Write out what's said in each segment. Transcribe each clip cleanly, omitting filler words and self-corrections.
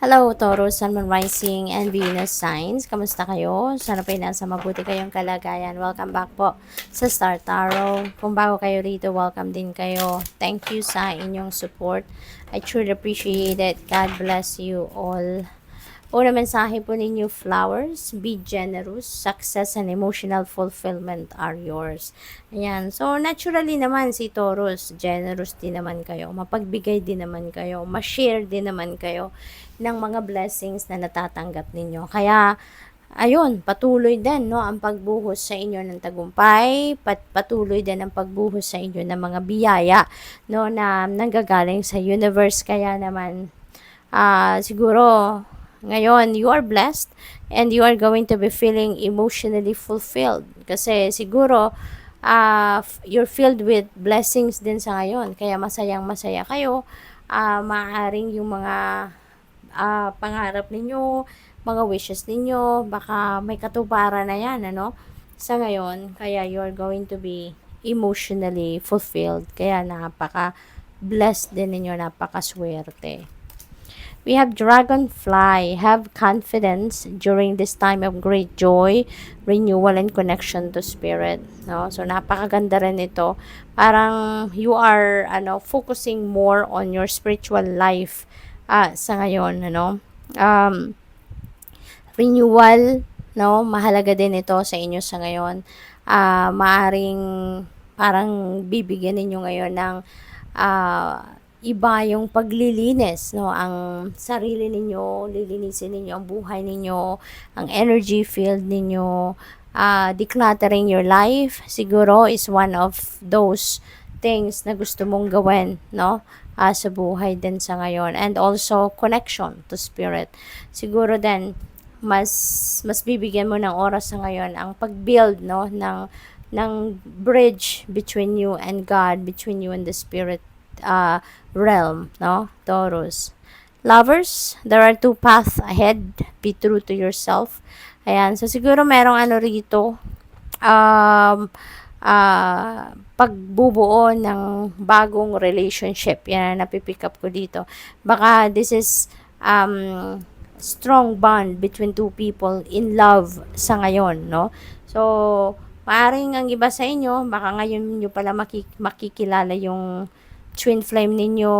Hello, Taurus, Sun, Moon, Rising, and Venus signs. Kamusta kayo? Sana po nasa mabuti kayong kalagayan. Welcome back po sa Star Tarot. Kung bago kayo rito, welcome din kayo. Thank you sa inyong support. I truly appreciate it. God bless you all. Una mensahe po ninyo, flowers, be generous, success and emotional fulfillment are yours. Ayan. So, naturally naman si Taurus, generous din naman kayo, mapagbigay din naman kayo, ma-share din naman kayo ng mga blessings na natatanggap ninyo. Kaya, ayun, patuloy din no, ang pagbuhos sa inyo ng tagumpay, patuloy din ang pagbuhos sa inyo ng mga biyaya no, na nanggagaling sa universe. Kaya naman, siguro, ngayon, you are blessed and you are going to be feeling emotionally fulfilled. Kasi siguro, you're filled with blessings din sa ngayon. Kaya masayang masaya kayo. Maaaring yung mga pangarap ninyo, mga wishes ninyo, baka may katuparan na yan, ano? Sa ngayon, kaya you are going to be emotionally fulfilled. Kaya napaka-blessed din ninyo, napaka-swerte. We have dragonfly. Have confidence during this time of great joy, renewal, and connection to spirit. No? So, napakaganda rin ito. Parang you are focusing more on your spiritual life sa ngayon. Renewal, no? Mahalaga din ito sa inyo sa ngayon. Maaring parang bibigyan ninyo ngayon ng iba yung paglilinis, no? Ang sarili ninyo, lilinisin ninyo ang buhay ninyo, ang energy field ninyo, decluttering your life, siguro is one of those things na gusto mong gawin, no? Sa buhay din sa ngayon. And also, connection to spirit. Siguro din, mas bibigyan mo ng oras sa ngayon ang pag-build, no? ng bridge between you and God, between you and the spirit realm, no? Taurus. Lovers, there are two paths ahead. Be true to yourself. Ayan. So, siguro merong rito, pagbubuo ng bagong relationship. Yan ang napipick up ko dito. Baka this is, strong bond between two people in love sa ngayon, no? So, maaring ang iba sa inyo, baka ngayon nyo pala makikilala yung twin flame ninyo,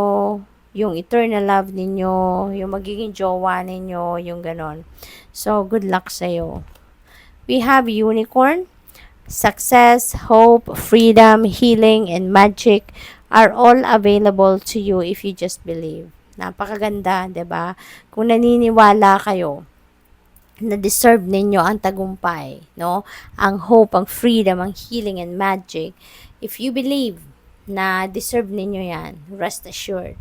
yung eternal love ninyo, yung magiging jowa ninyo, yung ganon. So, good luck sa'yo. We have unicorn. Success, hope, freedom, healing, and magic are all available to you if you just believe. Napakaganda, 'di ba? Kung naniniwala kayo na deserve ninyo ang tagumpay, no? Ang hope, ang freedom, ang healing, and magic. If you believe na deserve ninyo yan, rest assured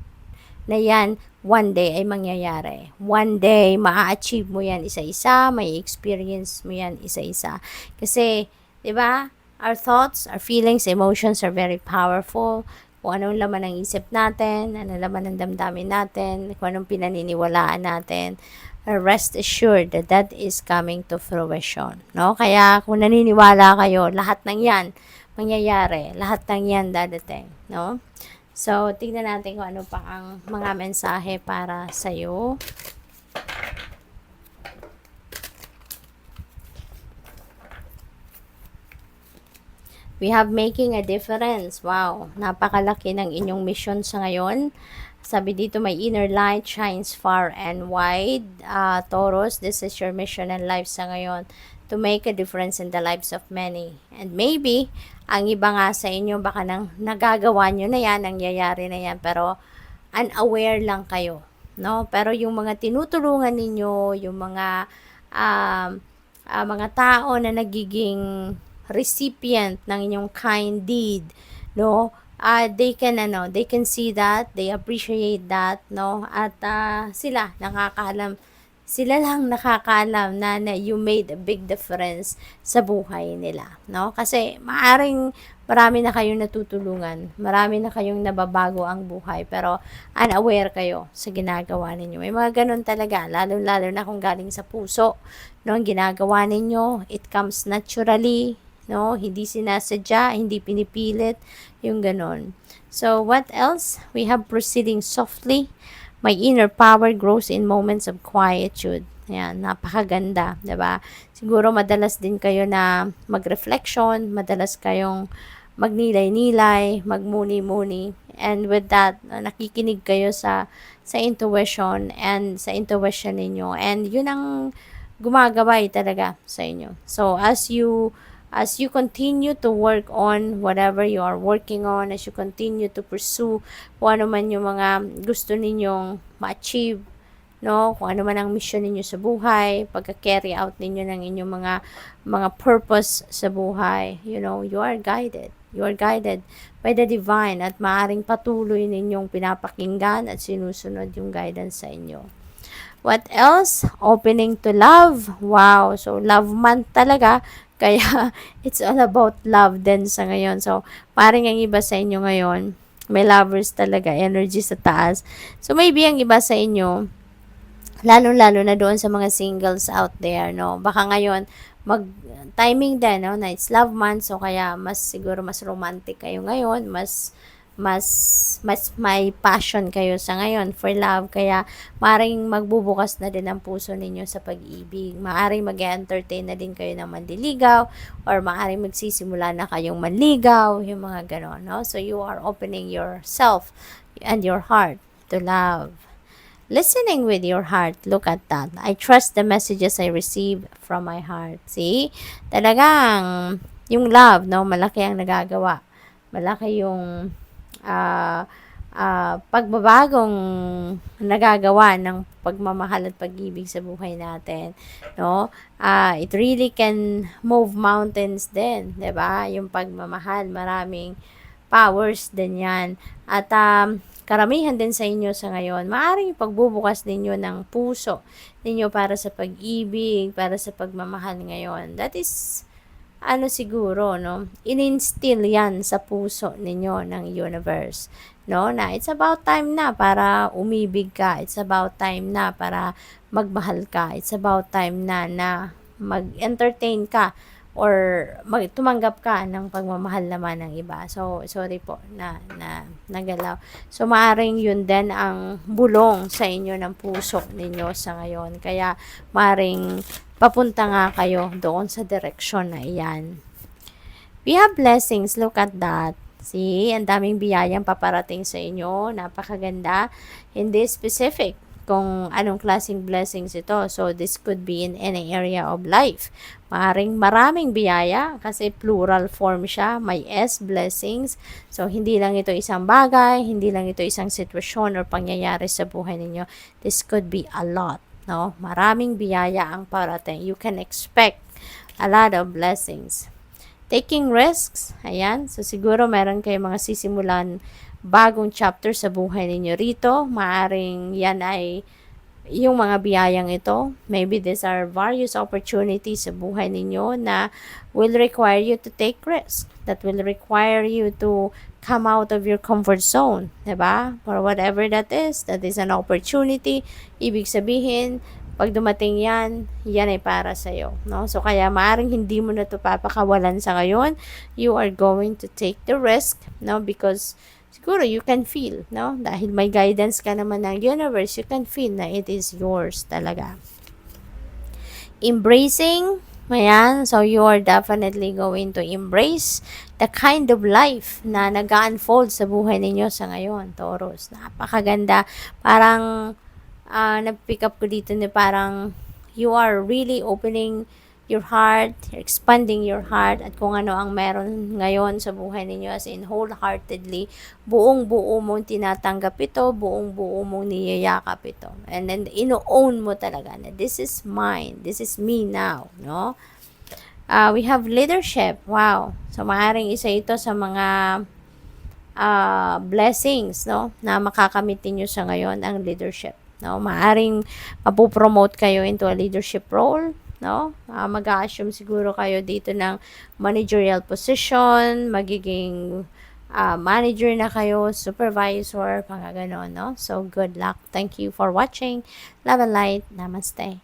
na yan one day ay mangyayari. One day, maa-achieve mo yan isa-isa, may experience mo yan isa-isa. Kasi, 'di ba? Our thoughts, our feelings, emotions are very powerful. Kung anong laman ng isip natin, anong laman ng damdamin natin, kung anong pinaniniwalaan natin, rest assured that that is coming to fruition. No? Kaya kung naniniwala kayo, lahat ng yan mangyayari, lahat ng yan dadating. No? So, tingnan natin kung ano pa ang mga mensahe para sa'yo. We have making a difference. Wow, napakalaki ng inyong mission sa ngayon. Sabi dito, may inner light shines far and wide. Taurus, this is your mission and life sa ngayon, to make a difference in the lives of many. And maybe, ang iba nga sa inyo, baka nagagawa nyo na yan, nangyayari na yan, pero unaware lang kayo. No? Pero yung mga tinutulungan ninyo, yung mga tao na nagiging recipient ng inyong kind deed, no? They can see that, they appreciate that, no? At sila lang nakakaalam na you made a big difference sa buhay nila, no? Kasi maaring marami na kayong natutulungan, marami na kayong nababago ang buhay, pero unaware kayo sa ginagawa ninyo. May mga ganun talaga, lalo na kung galing sa puso, no? Ang ginagawa ninyo, it comes naturally, no? Hindi sinasadya, hindi pinipilit, yung ganon. So, what else? We have proceeding softly. My inner power grows in moments of quietude. Ayan, napakaganda, 'di ba? Siguro madalas din kayo na mag-reflection, madalas kayong magnilay-nilay, magmuni-muni. And with that, nakikinig kayo sa intuition and sa intuition ninyo. And yun ang gumagabay talaga sa inyo. So as you continue to work on whatever you are working on, as you continue to pursue kung ano man yung mga gusto ninyong ma-achieve, no? Kung ano man ang mission ninyo sa buhay, pagka-carry out ninyo ng inyong mga purpose sa buhay, you are guided. You are guided by the divine at maaring patuloy ninyong pinapakinggan at sinusunod yung guidance sa inyo. What else? Opening to love. Wow. So, love month talaga. Kaya, it's all about love din sa ngayon. So, parang ang iba sa inyo ngayon, may lovers talaga, energy sa taas. So, maybe ang iba sa inyo, lalo-lalo na doon sa mga singles out there, no? Baka ngayon, timing din, no? Na it's love month, so kaya siguro mas romantic kayo ngayon, mas may passion kayo sa ngayon for love, kaya maaring magbubukas na din ang puso ninyo sa pag-ibig. Maaring mag-entertain na din kayo ng manliligaw, or maaring magsisimula na kayong manligaw, yung mga ganon, no? So, you are opening yourself and your heart to love. Listening with your heart, look at that. I trust the messages I receive from my heart. See? Talagang, yung love, no? Malaki ang nagagawa. Malaki yung pagbabagong nagagawa ng pagmamahal at pag-ibig sa buhay natin, no? It really can move mountains din, 'di ba? Yung pagmamahal, maraming powers din 'yan. At karamihan din sa inyo sa ngayon, maaaring pagbubukas ninyo ng puso ninyo para sa pag-ibig, para sa pagmamahal ngayon. That is siguro, no, in-instill yan sa puso ninyo ng universe, no, na it's about time na para umibig ka, it's about time na para magmahal ka, it's about time na mag-entertain ka or tumanggap ka ng pagmamahal naman ng iba. So, sorry po na nagalaw. So, maaring yun din ang bulong sa inyo ng puso ninyo sa ngayon. Kaya, maaring papunta nga kayo doon sa direksyon na iyan. We have blessings. Look at that. See, ang daming biyayang paparating sa inyo. Napakaganda. Hindi specific kung anong klaseng blessings ito. So, this could be in any area of life. Maraming biyaya kasi plural form siya. May S, blessings. So, hindi lang ito isang bagay, hindi lang ito isang sitwasyon or pangyayari sa buhay ninyo. This could be a lot. No? Maraming biyaya ang parating. You can expect a lot of blessings. Taking risks. Ayan. So, siguro meron kayong mga sisimulan bagong chapter sa buhay ninyo rito. Maaring yan ay yung mga biyayang ito. Maybe these are various opportunities sa buhay ninyo na will require you to take risks. That will require you to come out of your comfort zone. Diba? For whatever that is an opportunity. Ibig sabihin, pag dumating yan ay para sa'yo. No? So, kaya maaring hindi mo na ito papakawalan sa ngayon. You are going to take the risk, no? Because siguro you can feel, no? Dahil may guidance ka naman ng universe, you can feel na it is yours talaga. Embracing, ayan, so you are definitely going to embrace the kind of life na nag-unfold sa buhay ninyo sa ngayon, Taurus. Napakaganda. Parang, nag-pick up ko dito na parang you are really opening your heart, expanding your heart, at kung ano ang meron ngayon sa buhay ninyo, as in wholeheartedly, buong-buo mong tinatanggap ito, buong-buo mong niyayakap ito. And then, ino-own mo talaga na this is mine, this is me now, no? We have leadership. Wow. So, maaaring isa ito sa mga blessings, no, na makakamit niyo sa ngayon, ang leadership. No, maaring mapopromote kayo into a leadership role, no? Mag-a-assume siguro kayo dito ng managerial position, magiging manager na kayo, supervisor, mga ganon, no? So, good luck. Thank you for watching. Love and light. Namaste.